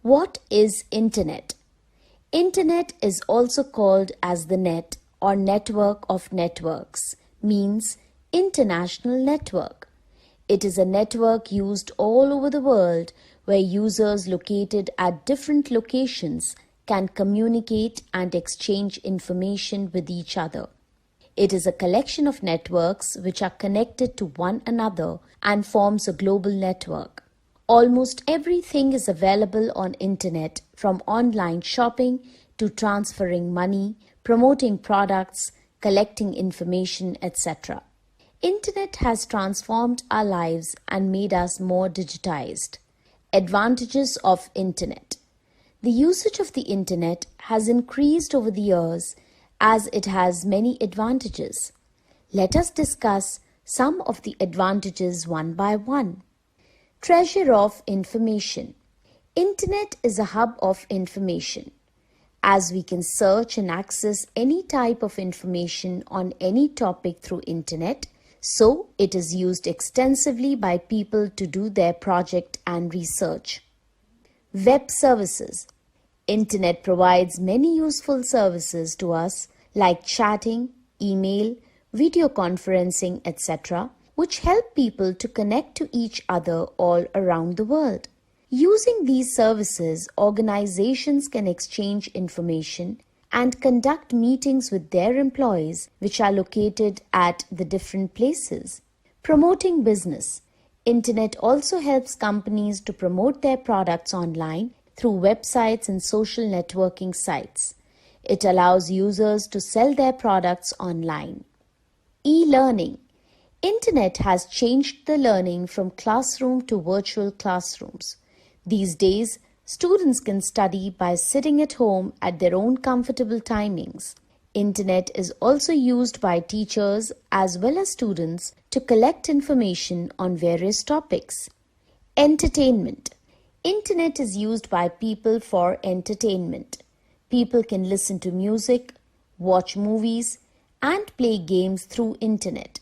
What is Internet? Internet is also called as the net or network of networks, means international network. It is a network used all over the world where users located at different locations can communicate and exchange information with each other. It is a collection of networks which are connected to one another and forms a global network. Almost everything is available on internet, from online shopping to transferring money, promoting products, collecting information, etc. Internet has transformed our lives and made us more digitized. Advantages of Internet. The usage of the internet has increased over the years as it has many advantages. Let us discuss some of the advantages one by one. Treasure of information. Internet is a hub of information. As we can search and access any type of information on any topic through internet, so it is used extensively by people to do their project and research. Web services. Internet provides many useful services to us like chatting, email, video conferencing, etc., which help people to connect to each other all around the world. Using these services, organizations can exchange information and conduct meetings with their employees which are located at the different places. Promoting business. Internet also helps companies to promote their products online through websites and social networking sites. It allows users to sell their products online. E-learning. Internet has changed the learning from classroom to virtual classrooms. These days, students can study by sitting at home at their own comfortable timings. Internet is also used by teachers as well as students to collect information on various topics. Entertainment. Internet is used by people for entertainment. People can listen to music, watch movies, and play games through internet.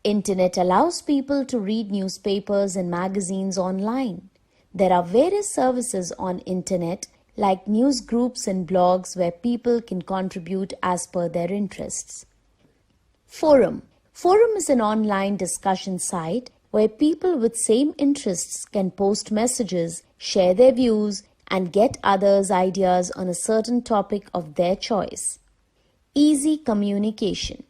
Internet allows people to read newspapers and magazines online. There are various services on internet like news groups and blogs where people can contribute as per their interests. Forum. Forum is an online discussion site where people with same interests can post messages, share their views, and get others' ideas on a certain topic of their choice. Easy communication.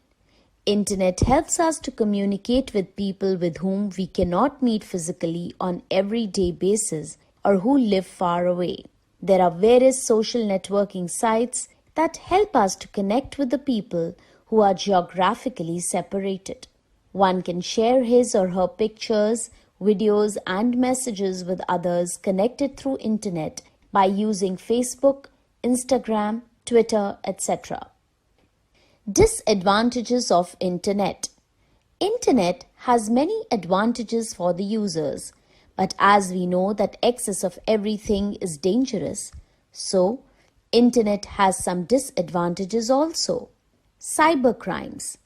Internet helps us to communicate with people with whom we cannot meet physically on everyday basis or who live far away. There are various social networking sites that help us to connect with the people who are geographically separated. One can share his or her pictures, videos, and messages with others connected through internet by using Facebook, Instagram, Twitter, etc. Disadvantages of Internet. Internet has many advantages for the users, but as we know that excess of everything is dangerous, so Internet has some disadvantages also. Cybercrimes.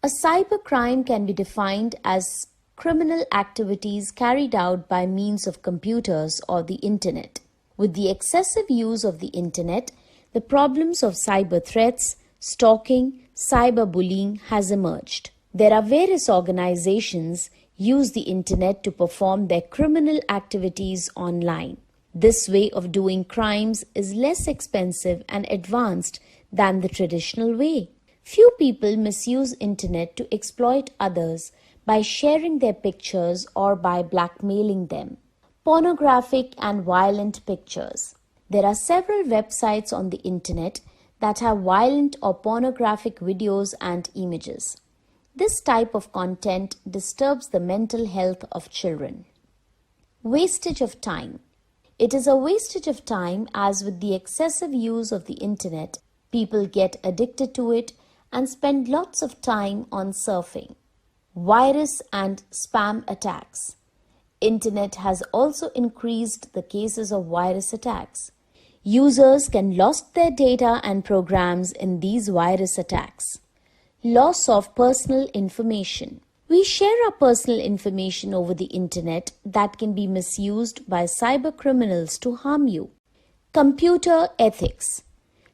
A cybercrime can be defined as criminal activities carried out by means of computers or the internet. With the excessive use of the internet, the problems of cyber threats, stalking, cyberbullying has emerged. There are various organizations use the internet to perform their criminal activities online. This way of doing crimes is less expensive and advanced than the traditional way. Few people misuse internet to exploit others by sharing their pictures or by blackmailing them. Pornographic and violent pictures. There are several websites on the internet that have violent or pornographic videos and images. This type of content disturbs the mental health of children. Wastage of time. It is a wastage of time as with the excessive use of the internet, people get addicted to it and spend lots of time on surfing. Virus and spam attacks. Internet has also increased the cases of virus attacks. Users can lose their data and programs in these virus attacks. Loss of personal information. We share our personal information over the internet that can be misused by cyber criminals to harm you. Computer ethics.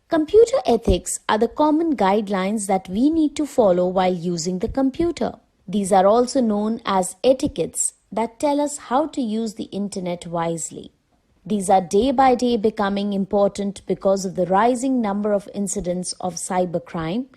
Computer ethics are the common guidelines that we need to follow while using the computer. These are also known as etiquettes that tell us how to use the internet wisely. These are day by day becoming important because of the rising number of incidents of cybercrime,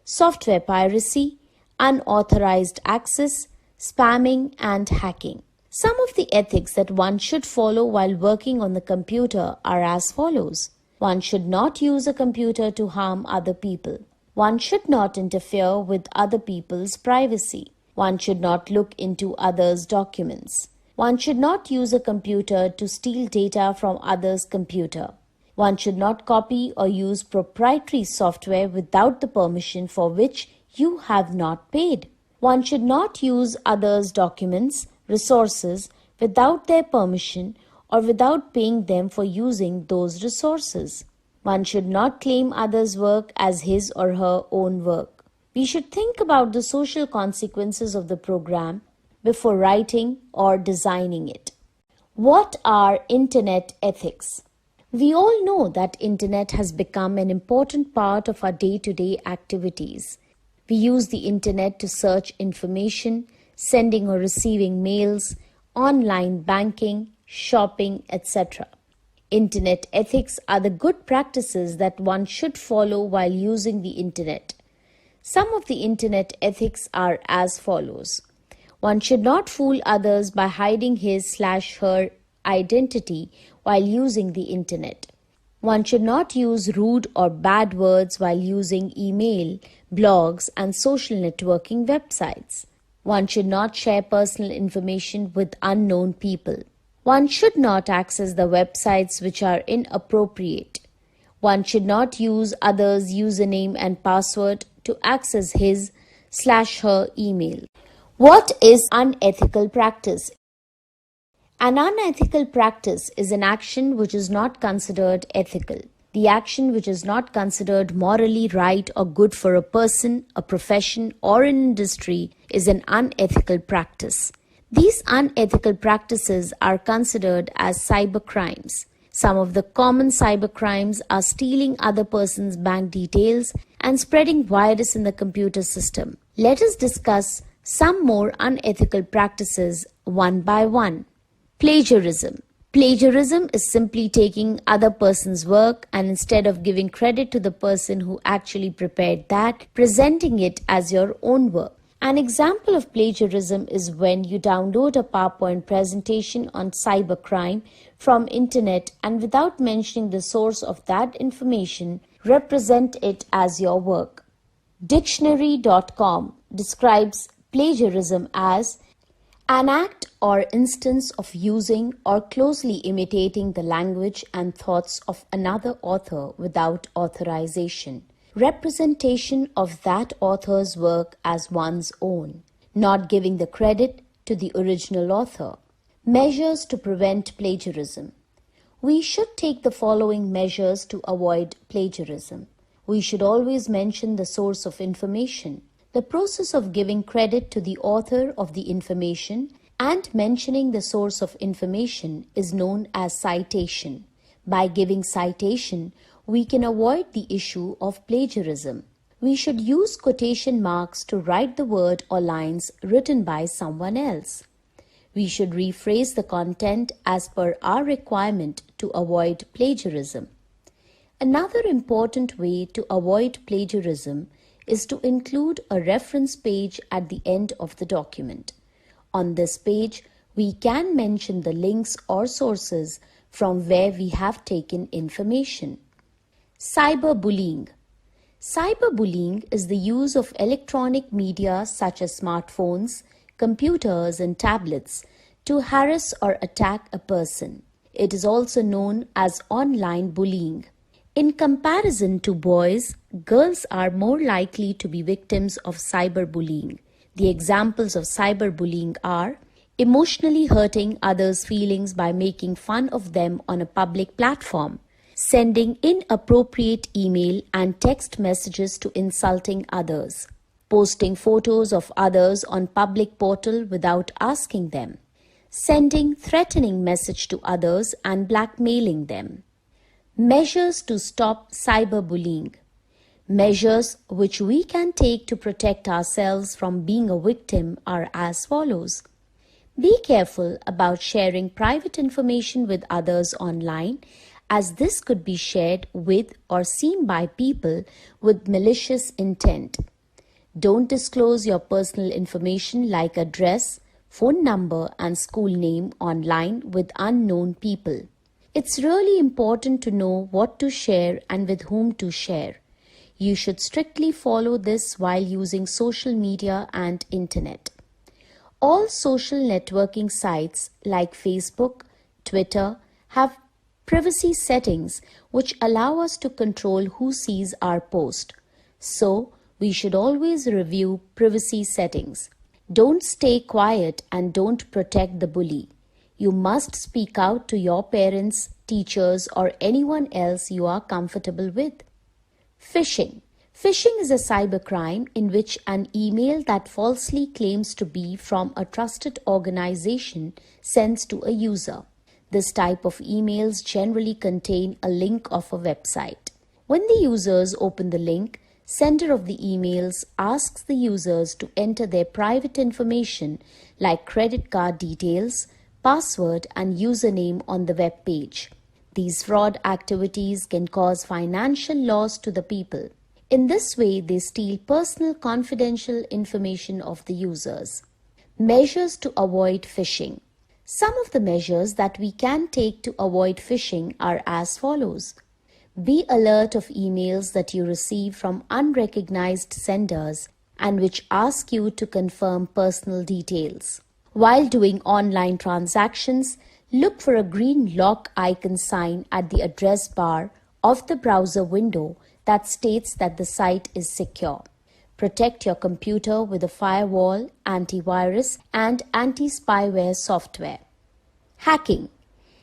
software piracy, unauthorized access, spamming, and hacking. Some of the ethics that one should follow while working on the computer are as follows. One should not use a computer to harm other people. One should not interfere with other people's privacy. One should not look into others' documents. One should not use a computer to steal data from others' computer. One should not copy or use proprietary software without the permission for which you have not paid. One should not use others' documents, resources without their permission or without paying them for using those resources. One should not claim others' work as his or her own work. We should think about the social consequences of the program before writing or designing it. What are internet ethics? We all know that internet has become an important part of our day-to-day activities. We use the internet to search information, sending or receiving mails, online banking, shopping, etc. Internet ethics are the good practices that one should follow while using the internet. Some of the internet ethics are as follows. One should not fool others by hiding his/her identity while using the internet. One should not use rude or bad words while using email, blogs, and social networking websites. One should not share personal information with unknown people. One should not access the websites which are inappropriate. One should not use others' username and password to access his/her email. What is unethical practice? An unethical practice is an action which is not considered ethical. The action which is not considered morally right or good for a person, a profession, or an industry is an unethical practice. These unethical practices are considered as cybercrimes. Some of the common cybercrimes are stealing other person's bank details and spreading virus in the computer system. Let us discuss some more unethical practices one by one. Plagiarism. Plagiarism is simply taking other person's work and instead of giving credit to the person who actually prepared that, presenting it as your own work. An example of plagiarism is when you download a PowerPoint presentation on cybercrime from internet and without mentioning the source of that information, represent it as your work. Dictionary.com describes plagiarism as an act or instance of using or closely imitating the language and thoughts of another author without authorization. Representation of that author's work as one's own, not giving the credit to the original author. Measures to prevent plagiarism. We should take the following measures to avoid plagiarism. We should always mention the source of information. The process of giving credit to the author of the information and mentioning the source of information is known as citation. By giving citation, we can avoid the issue of plagiarism. We should use quotation marks to write the word or lines written by someone else. We should rephrase the content as per our requirement to avoid plagiarism. Another important way to avoid plagiarism is to include a reference page at the end of the document. On this page, we can mention the links or sources from where we have taken information. Cyberbullying. Cyberbullying is the use of electronic media such as smartphones, computers, and tablets to harass or attack a person. It is also known as online bullying. In comparison to boys, girls are more likely to be victims of cyberbullying. The examples of cyberbullying are emotionally hurting others' feelings by making fun of them on a public platform, sending inappropriate email and text messages to insulting others, posting photos of others on public portal without asking them, sending threatening message to others and blackmailing them. Measures to stop cyberbullying. Measures which we can take to protect ourselves from being a victim are as follows. Be careful about sharing private information with others online, as this could be shared with or seen by people with malicious intent. Don't disclose your personal information like address, phone number, and school name online with unknown people. It's really important to know what to share and with whom to share. You should strictly follow this while using social media and internet. All social networking sites like Facebook, Twitter have privacy settings which allow us to control who sees our post. So, we should always review privacy settings. Don't stay quiet and don't protect the bully. You must speak out to your parents, teachers, or anyone else you are comfortable with. Phishing. Phishing is a cybercrime in which an email that falsely claims to be from a trusted organization sends to a user. This type of emails generally contain a link of a website. When the users open the link, sender of the emails asks the users to enter their private information like credit card details, password, and username on the web page. These fraud activities can cause financial loss to the people. In this way, they steal personal confidential information of the users. Measures to avoid phishing. Some of the measures that we can take to avoid phishing are as follows. Be alert of emails that you receive from unrecognized senders and which ask you to confirm personal details. While doing online transactions, look for a green lock icon sign at the address bar of the browser window that states that the site is secure. Protect your computer with a firewall, antivirus, and anti-spyware software. Hacking.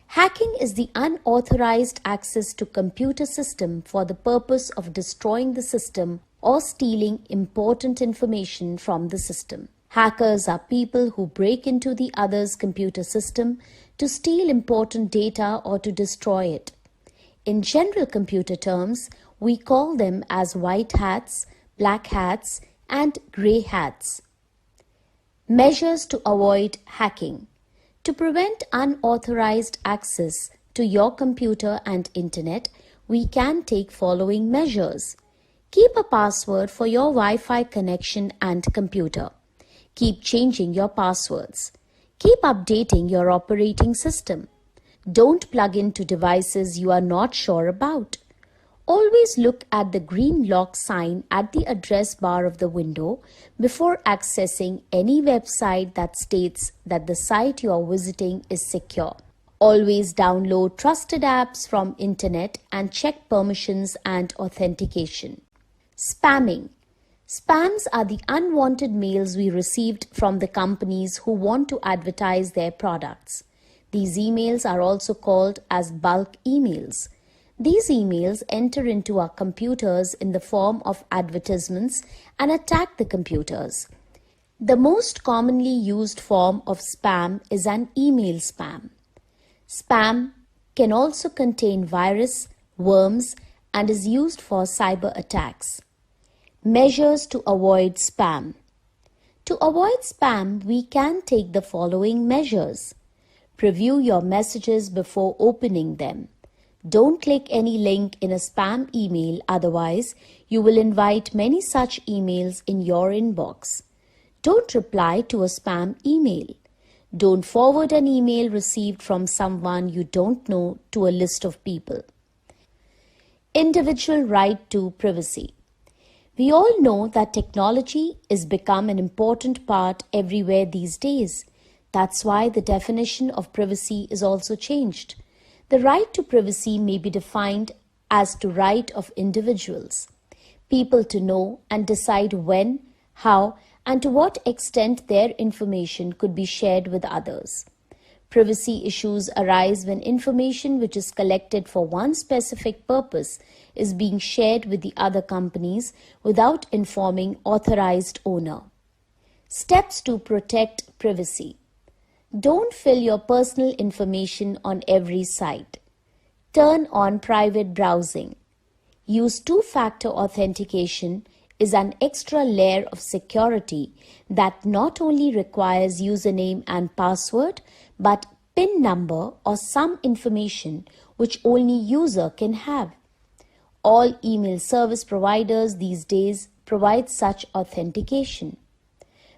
Hacking is the unauthorized access to computer system for the purpose of destroying the system or stealing important information from the system. Hackers are people who break into the other's computer system to steal important data or to destroy it. In general computer terms, we call them as white hats, black hats, and grey hats. Measures to avoid hacking. To prevent unauthorized access to your computer and internet, we can take following measures. Keep a password for your Wi-Fi connection and computer. Keep changing your passwords. Keep updating your operating system. Don't plug into devices you are not sure about. Always look at the green lock sign at the address bar of the window before accessing any website that states that the site you are visiting is secure. Always download trusted apps from internet and check permissions and authentication. Spamming. Spams are the unwanted mails we received from the companies who want to advertise their products. These emails are also called as bulk emails. These emails enter into our computers in the form of advertisements and attack the computers. The most commonly used form of spam is an email spam. Spam can also contain virus, worms, and is used for cyber attacks. Measures to avoid spam. To avoid spam, we can take the following measures. Preview your messages before opening them. Don't click any link in a spam email, otherwise you will invite many such emails in your inbox. Don't reply to a spam email. Don't forward an email received from someone you don't know to a list of people. Individual right to privacy. We all know that technology has become an important part everywhere these days. That's why the definition of privacy is also changed. The right to privacy may be defined as the right of individuals, people to know and decide when, how, and to what extent their information could be shared with others. Privacy issues arise when information which is collected for one specific purpose is being shared with the other companies without informing authorized owner. Steps to protect privacy. Don't fill your personal information on every site. Turn on private browsing. Use two-factor authentication is an extra layer of security that not only requires username and password, but PIN number or some information which only user can have. All email service providers these days provide such authentication.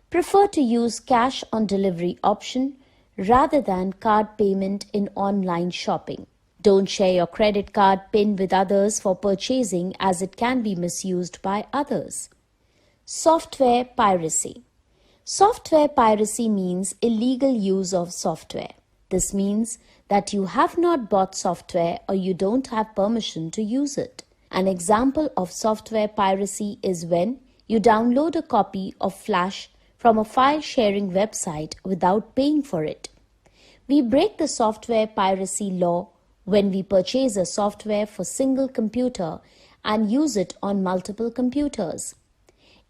Prefer to use cash on delivery option rather than card payment in online shopping. Don't share your credit card PIN with others for purchasing, as it can be misused by others. Software piracy. Software piracy means illegal use of software. This means that you have not bought software or you don't have permission to use it. An example of software piracy is when you download a copy of Flash from a file-sharing website without paying for it. We break the software piracy law when we purchase a software for single computer and use it on multiple computers.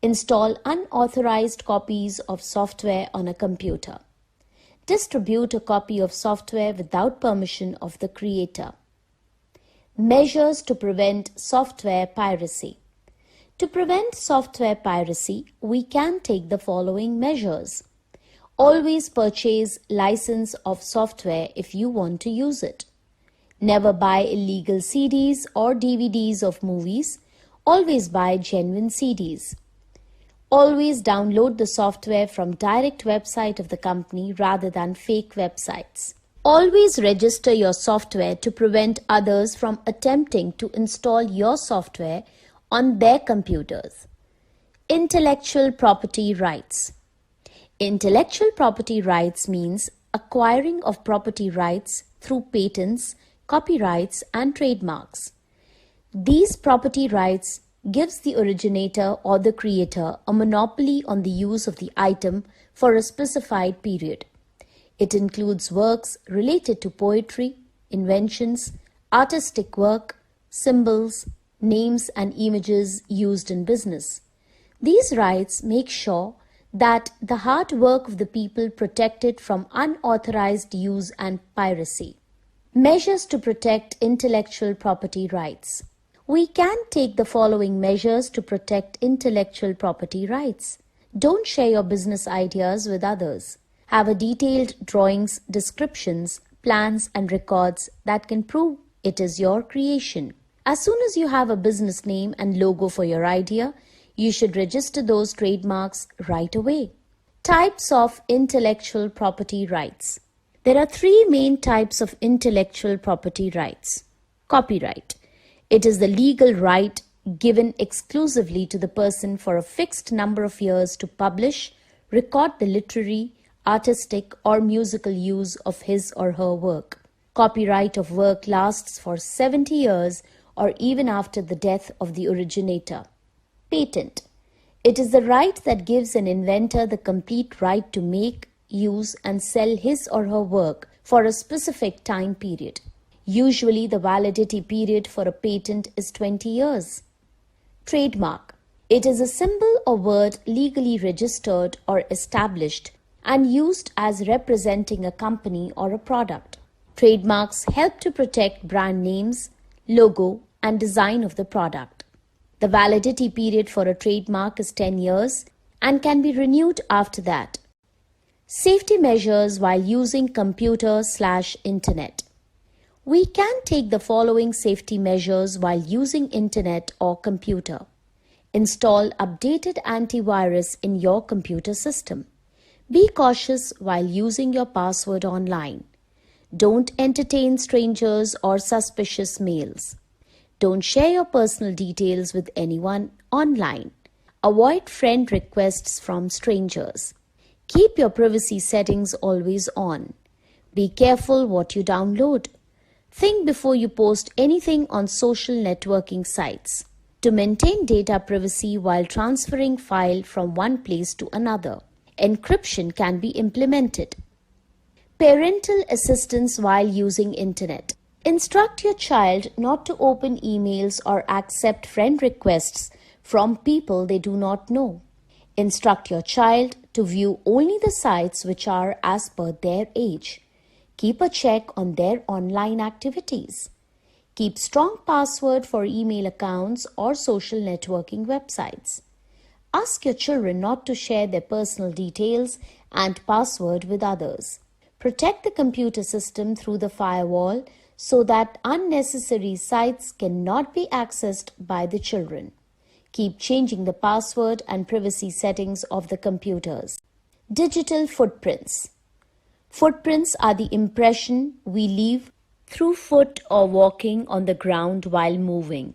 Install unauthorized copies of software on a computer. Distribute a copy of software without permission of the creator. Measures to prevent software piracy. To prevent software piracy, we can take the following measures. Always purchase license of software if you want to use it. Never buy illegal CDs or DVDs of movies. Always buy genuine CDs. Always download the software from direct website of the company rather than fake websites. Always register your software to prevent others from attempting to install your software on their computers. Intellectual property rights. Intellectual property rights means acquiring of property rights through patents, copyrights, and trademarks. These property rights gives the originator or the creator a monopoly on the use of the item for a specified period. It includes works related to poetry, inventions, artistic work, symbols, names, and images used in business. These rights make sure that the hard work of the people protected from unauthorized use and piracy. Measures to protect intellectual property rights. We can take the following measures to protect intellectual property rights. Don't share your business ideas with others. Have a detailed drawings, descriptions, plans, and records that can prove it is your creation. As soon as you have a business name and logo for your idea, you should register those trademarks right away. Types of intellectual property rights. There are three main types of intellectual property rights. Copyright. It is the legal right given exclusively to the person for a fixed number of years to publish, record the literary, artistic, or musical use of his or her work. Copyright of work lasts for 70 years or even after the death of the originator. Patent. It is the right that gives an inventor the complete right to make, use, and sell his or her work for a specific time period. Usually, the validity period for a patent is 20 years. Trademark. It is a symbol or word legally registered or established and used as representing a company or a product. Trademarks help to protect brand names, logo, and design of the product. The validity period for a trademark is 10 years and can be renewed after that. Safety measures while using computer/internet. We can take the following safety measures while using internet or computer. Install updated antivirus in your computer system. Be cautious while using your password online. Don't entertain strangers or suspicious mails. Don't share your personal details with anyone online. Avoid friend requests from strangers. Keep your privacy settings always on. Be careful what you download. Think before you post anything on social networking sites. To maintain data privacy while transferring file from one place to another, encryption can be implemented. Parental assistance while using internet. Instruct your child not to open emails or accept friend requests from people they do not know. Instruct your child to view only the sites which are as per their age. Keep a check on their online activities. Keep strong password for email accounts or social networking websites. Ask your children not to share their personal details and password with others. Protect the computer system through the firewall so that unnecessary sites cannot be accessed by the children. Keep changing the password and privacy settings of the computers. Digital footprints. Footprints are the impression we leave through foot or walking on the ground while moving.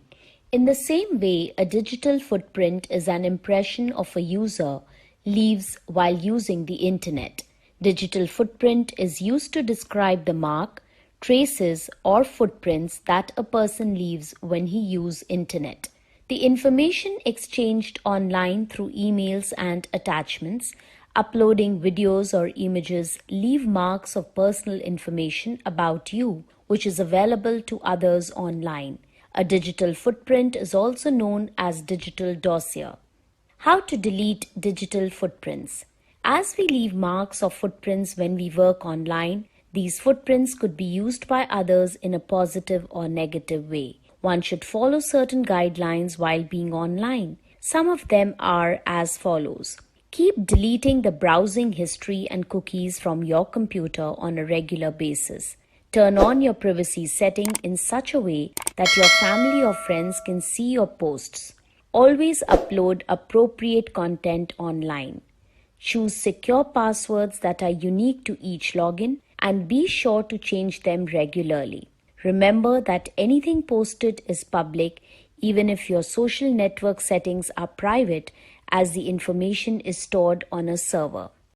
In the same way, a digital footprint is an impression of a user leaves while using the internet. Digital footprint is used to describe the mark, traces, or footprints that a person leaves when he uses internet. The information exchanged online through emails and attachments, uploading videos or images leave marks of personal information about you, which is available to others online. A digital footprint is also known as digital dossier. How to delete digital footprints? As we leave marks of footprints when we work online, these footprints could be used by others in a positive or negative way. One should follow certain guidelines while being online. Some of them are as follows. Keep deleting the browsing history and cookies from your computer on a regular basis. Turn on your privacy setting in such a way that your family or friends can see your posts. Always upload appropriate content online. Choose secure passwords that are unique to each login and be sure to change them regularly. Remember that anything posted is public even if your social network settings are private, as the information is stored on a server.